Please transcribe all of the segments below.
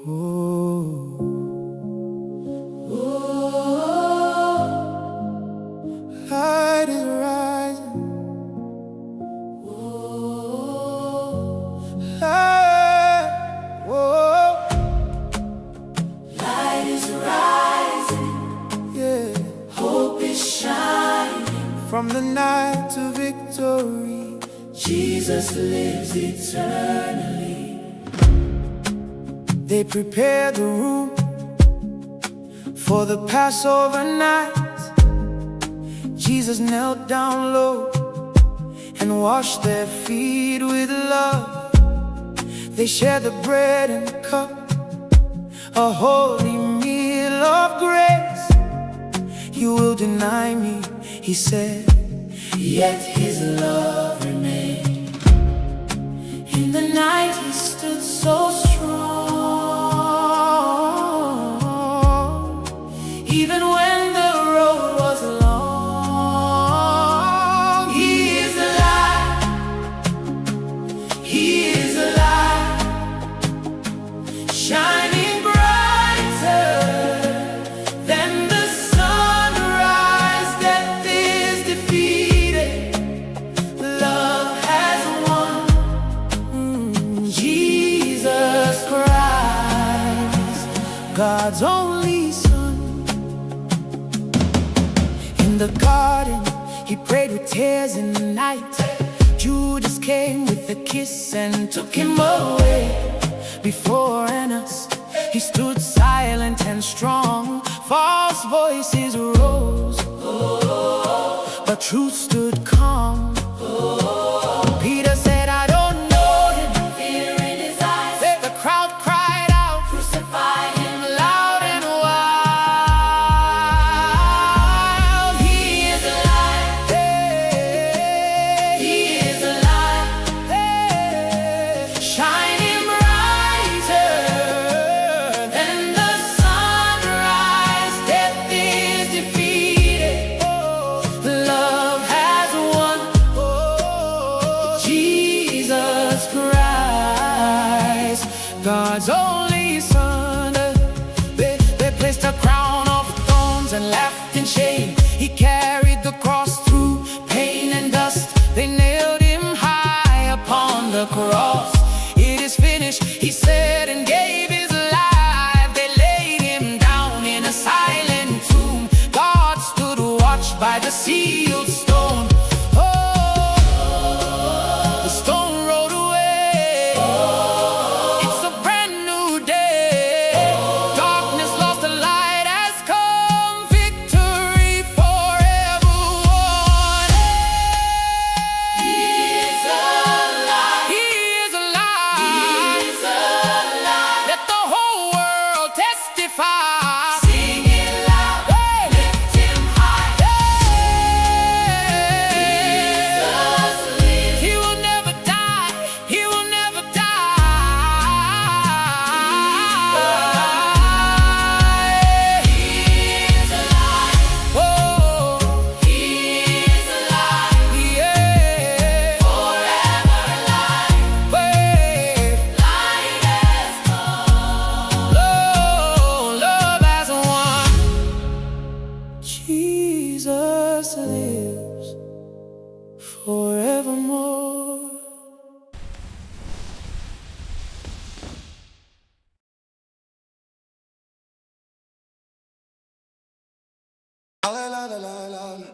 Oh, light is rising. Light, whoa. Light is rising, Yeah. hope is shining. From the night to victory, Jesus lives eternally. they prepared the room for the Passover night. Jesus knelt down low and washed their feet with love. They shared the bread and the cup, a holy meal of grace. You will deny me, he said, Yet his love remained. In the night he stood so strong, even when the road was long. He is alive, he is alive, shining brighter than the sunrise. Death is defeated, love has won. Jesus Christ, God's only Son. In the garden, he prayed with tears in the night. Judas came with a kiss and took him away. Before us, he stood silent and strong. False voices rose, but truth stood calm. Peter said, I don't know him. fear in his eyes, The crowd cried out crucify him. loud and wild. He is alive, Hey, he is alive, hey, shining brighter than the sunrise. Death is defeated, love has won. Jesus Christ, God's only Son. They placed a crown of thorns and laughed in shame. He carried the cross through pain and dust. They nailed him high upon the cross. It is finished, he said, and gave his life. They laid him down in a silent tomb. God stood watch by the sealed stone. Oh, the stone rolled away. It's a brand new day. Darkness lost, the light has come. Victory forever won. he is alive, He is alive. he is alive. Let the whole world testify. Sing it loud, Hey! lift him high. Hey! Jesus lives, He will never die. He will never die. he is alive, Oh, he is alive. yeah. Forever alive, Wave. light has come. Love has won. Jesus lives forevermore. La la la la la.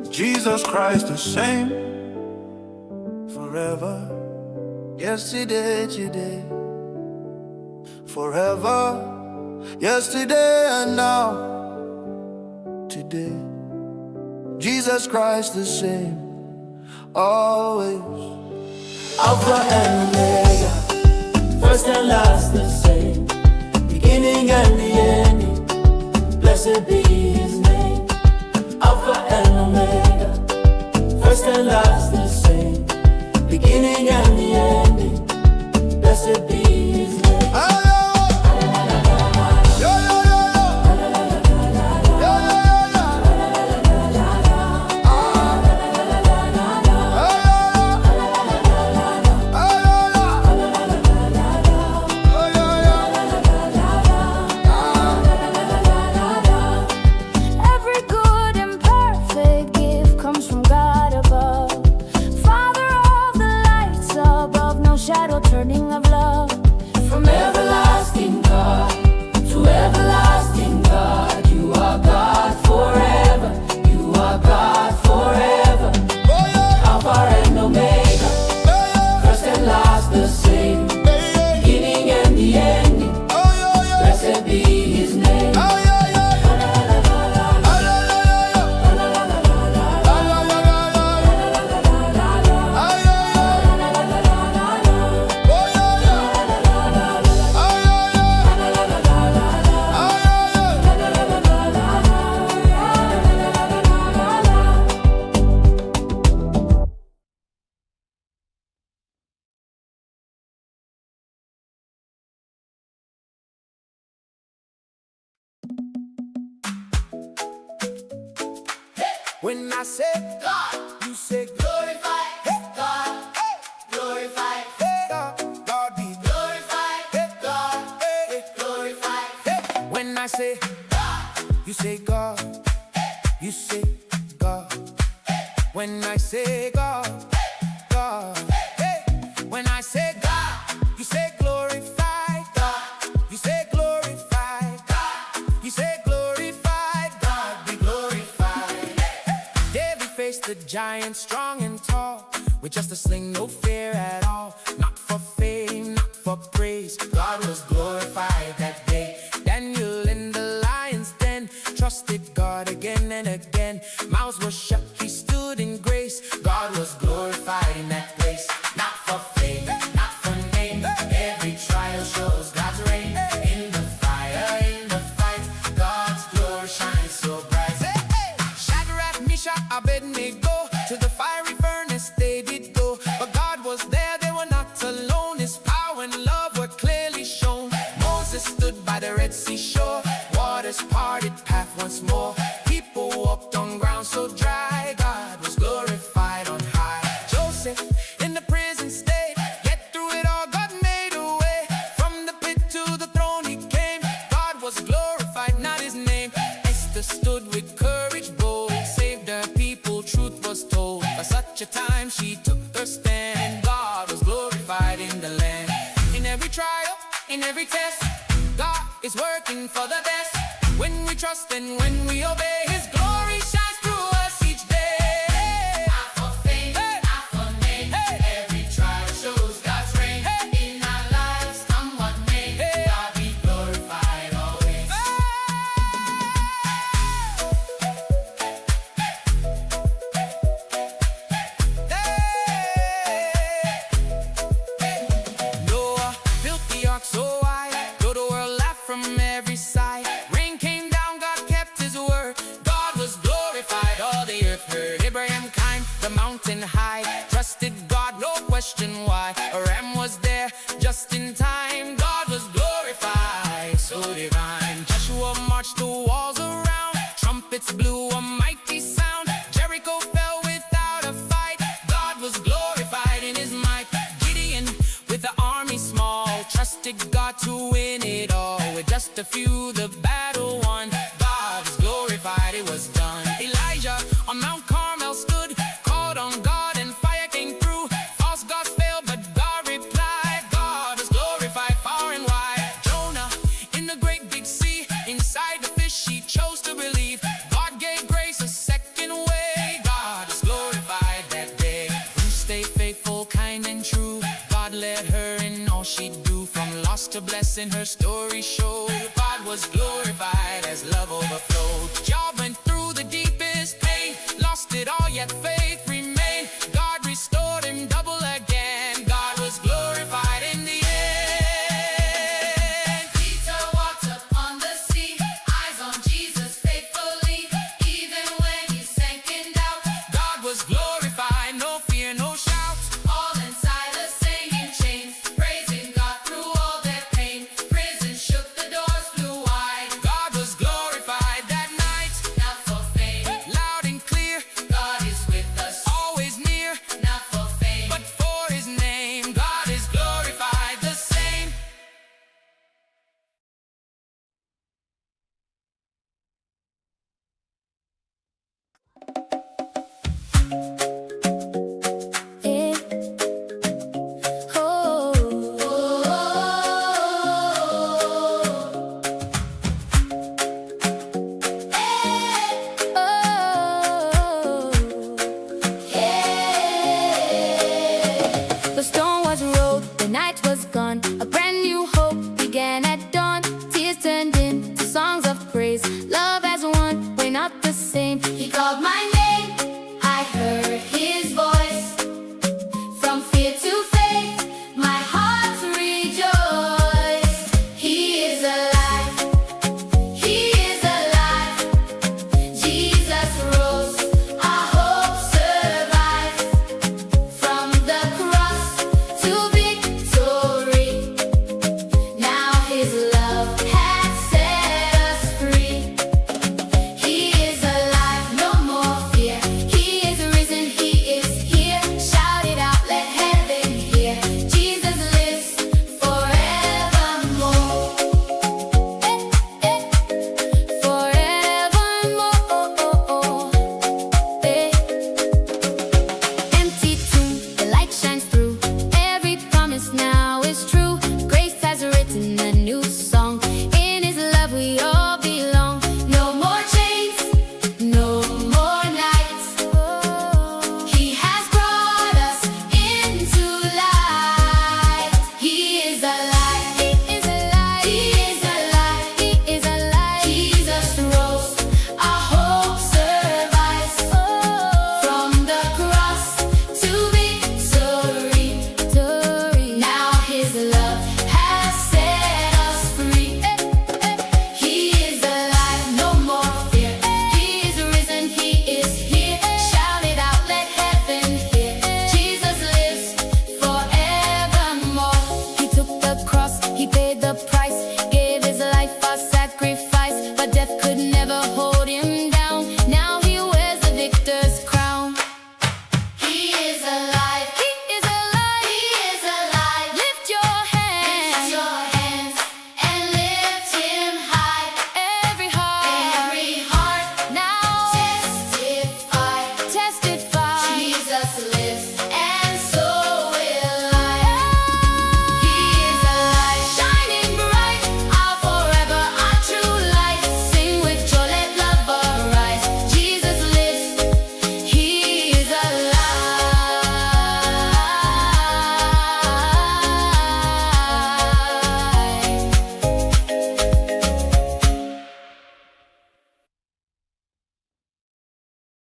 Jesus Christ the same forever, yesterday, today, forever, yesterday and now, today. Jesus Christ the same, always. Alpha and Omega, first and last the same, beginning and the ending. Blessed be his name. Alpha and Omega, first and last the same, beginning beginning and the ending. Blessed be his name. Every good and perfect gift comes from God above, Father of the lights above, no shadow turning of love. From everlasting God to everlasting God, you are God forever. You are God forever. Alpha and Omega, first and last the same, beginning and the ending. Blessed be his name. When I say God, you say glorify. Hey, God, hey, glorify. Hey, God, God be glorified. Hey, God, hey, glorified. Hey, when I say God, you say God. You say God. When I say God, God. Hey, when I say God, you say glorify. God, you say glorify. God, you say glorify. God be glorified. David faced the giant, strong and tall, with just a sling, no fear at all. Not for fame, not for praise, God was glorified that day. Daniel in the lion's den trusted God again and again. Mouths were shut, he stood in grace. God was glorified in that place. Not for fame, not for name, every trial shows God's reign. In the fire, in the fight, God's glory shines so bright. Shadrach, Meshach, Abednego, to the fiery furnace they did go. But God was there, they were not alone. His power and love were clearly shown. Moses stood by the Red Sea shore, waters parted, path once more. People walked on ground so dry, God was glorified on high. Joseph in the prison stayed, yet through it all God made a way. From the pit to the throne he came, God was glorified, not his name. Esther stood with courage bold, saved her people, truth was told. For such a time she took her stand, and God was glorified in the land. In every trial, in every test, God is working for the best. When we trust and when we obey, his glory shines through us each day. Not for fame, hey, not for name, hey, every trial shows God's reign. Hey, in our lives, come what may, hey, God be glorified always. Noah built the ark so wide, though the world laughed from every side. Rain came down, God kept his word. God was glorified, all the earth heard. Abraham climbed the mountain high, trusted God, no question why. A ram was there just in time, God was glorified, so divine. Joshua marched the walls around, trumpets blew a mighty sound. Jericho fell without a fight, God was glorified in his might. Gideon with the army small, trusted God to win it all. With just a few the battle won, God was glorified, it was done. Elijah on Mount Carmel stood, called on God and fire came through. False gods failed but God replied, God was glorified far and wide. Jonah in the great big sea, inside the fish he chose to believe. God gave grace a second way, God was glorified that day. Who stayed faithful, kind and true, God led her in all she'd do. From lost to blessing, her story showed God was glorified as love overflowed. Job went through the deepest pain, lost it all yet faith remained. God restored him double again, God was glorified in the end. Peter walked upon the sea, eyes on Jesus faithfully. Even when he sank in doubt, God was glorified, no fear, no shout. All inside The stone was rolled, the night was gone. A brand new hope began at dawn. Tears turned into songs of praise. Love as one, we're not the same. He called my